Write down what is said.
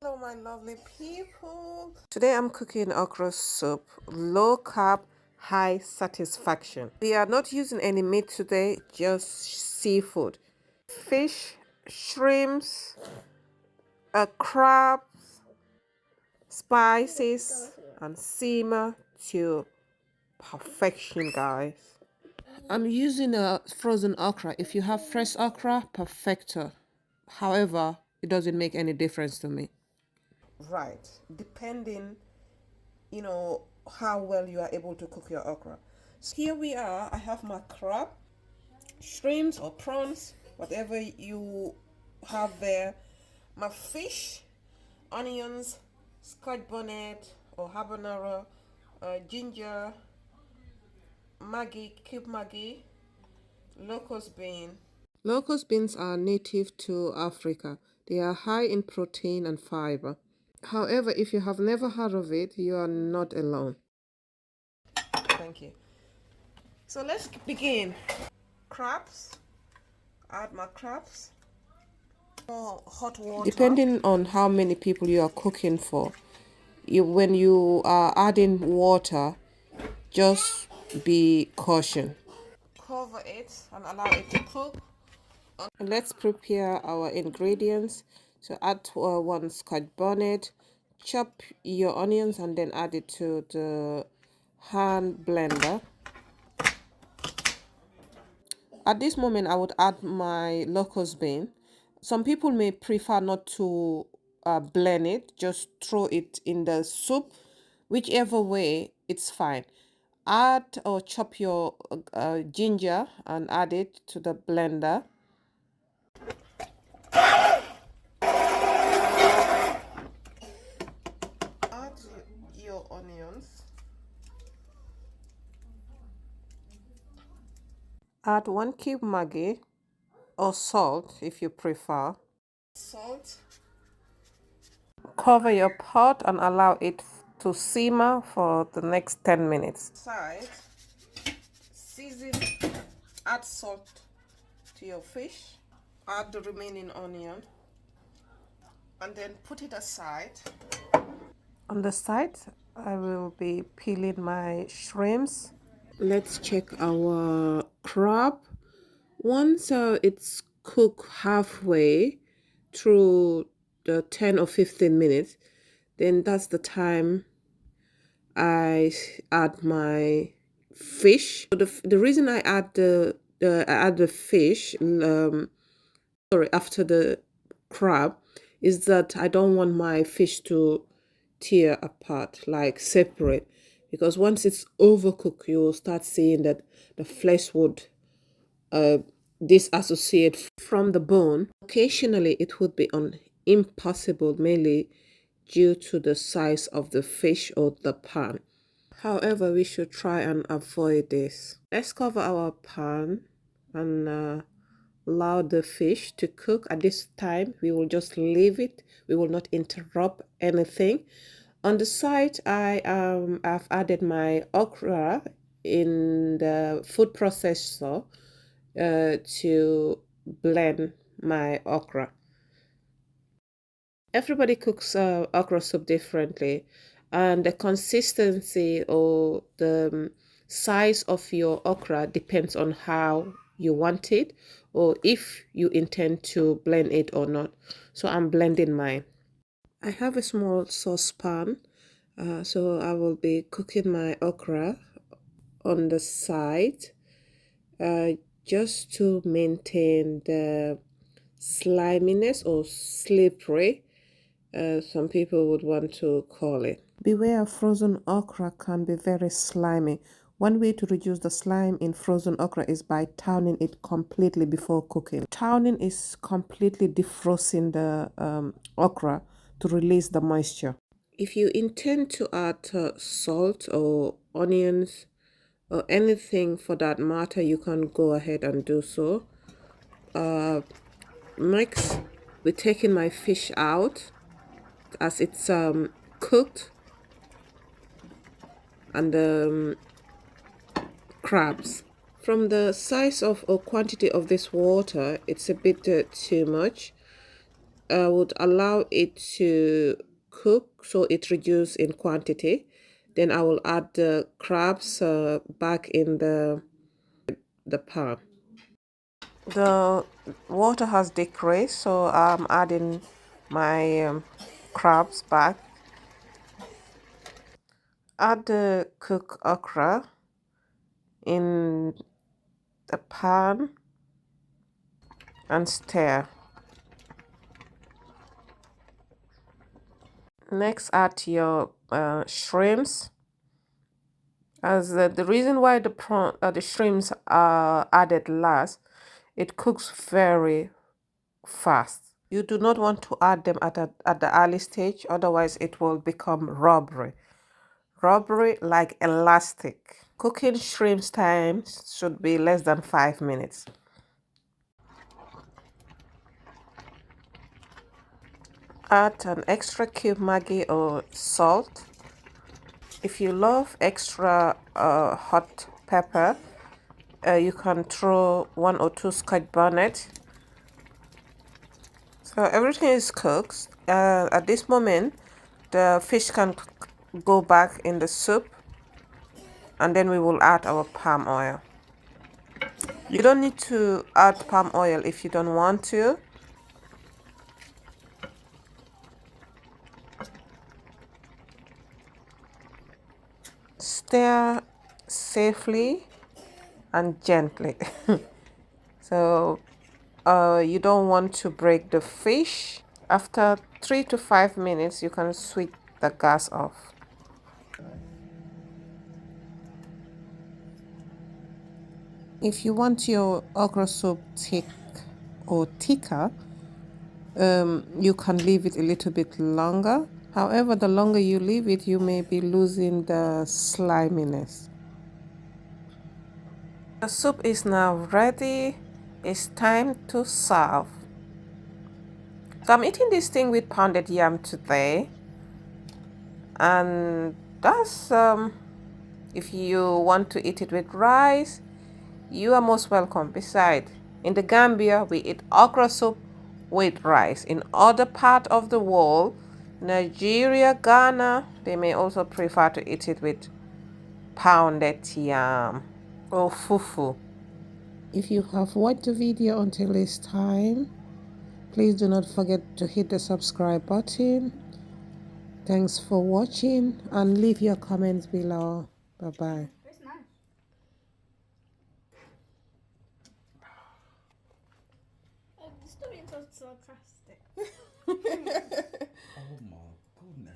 Hello my lovely people. Today I'm cooking okra soup, low carb, high satisfaction. We are not using any meat today, just seafood. Fish, shrimps, crabs, spices, and simmer to perfection, guys. I'm using a frozen okra. If you have fresh okra, perfecto. However, it doesn't make any difference to me. Right, depending, how well you are able to cook your okra. So here we are. I have my crab, shrimps or prawns, whatever you have there, my fish, onions, Scotch bonnet or habanero, ginger, maggie, cube maggie, locust bean. Locust beans are native to Africa. They are high in protein and fiber. However, if you have never heard of it, you are not alone. Thank you. So let's begin. Crabs. Add my crabs. Hot water. Depending on how many people you are cooking for, when you are adding water, just be cautious. Cover it and allow it to cook. And let's prepare our ingredients. So add one Scotch bonnet, chop your onions and then add it to the hand blender. At this moment, I would add my locust bean. Some people may prefer not to blend it, just throw it in the soup. Whichever way, it's fine. Add or chop your ginger and add it to the blender. Add your onions. Add 1 cube maggie or salt if you prefer. Salt. Cover your pot and allow it to simmer for the next 10 minutes. Side. Season. Add salt to your fish. Add the remaining onion. And then put it aside. On the side, I will be peeling my shrimps. Let's check our crab. Once it's cooked halfway through the 10 or 15 minutes, then that's the time I add my fish. So the reason I add the fish after the crab is that I don't want my fish to tear apart, like separate, because once it's overcooked, you will start seeing that the flesh would disassociate from the bone. Occasionally, it would be impossible, mainly due to the size of the fish or the pan. However, we should try and avoid this. Let's cover our pan and allow the fish to cook. At this time, we will just leave it. We will not interrupt anything. On the side, I've added my okra in the food processor to blend my okra. Everybody cooks okra soup differently, and the consistency or the size of your okra depends on how you want it or if you intend to blend it or not. So I'm blending mine. I have a small saucepan, so I will be cooking my okra on the side just to maintain the sliminess or slippery, some people would want to call it. Beware, frozen okra can be very slimy. One way to reduce the slime in frozen okra is by towning it completely before cooking. Towning is completely defrosting the okra to release the moisture. If you intend to add salt or onions or anything for that matter, you can go ahead and do so. Next, we're taking my fish out as it's cooked, and the crabs. From the size of or quantity of this water, it's a bit too much. I would allow it to cook so it reduces in quantity. Then I will add the crabs back in the pan. The water has decreased, so I'm adding my crabs back. Add the cooked okra in the pan and stir. Next, add your shrimps. As the reason why the shrimps are added last, it cooks very fast. You do not want to add them at the early stage, otherwise it will become rubbery. Rubbery like elastic. Cooking shrimps time should be less than 5 minutes. Add an extra cube maggie or salt. If you love extra hot pepper, you can throw 1 or 2 Scotch bonnet. So everything is cooked. At this moment, the fish can go back in the soup, and then we will add our palm oil. You don't need to add palm oil if you don't want to. Stir safely and gently. So you don't want to break the fish. After 3 to 5 minutes, you can switch the gas off. If you want your okra soup thick or thicker, you can leave it a little bit longer. However, the longer you leave it, you may be losing the sliminess. The soup is now ready. It's time to serve. So I'm eating this thing with pounded yam today. And that's if you want to eat it with rice, you are most welcome. Besides, in the Gambia, we eat okra soup with rice. In other part of the world, Nigeria, Ghana, they may also prefer to eat it with pounded yam or fufu. If you have watched the video until this time, please do not forget to hit the subscribe button. Thanks for watching and leave your comments below. Bye-bye. It's nice. It's still being so sarcastic. Oh my goodness.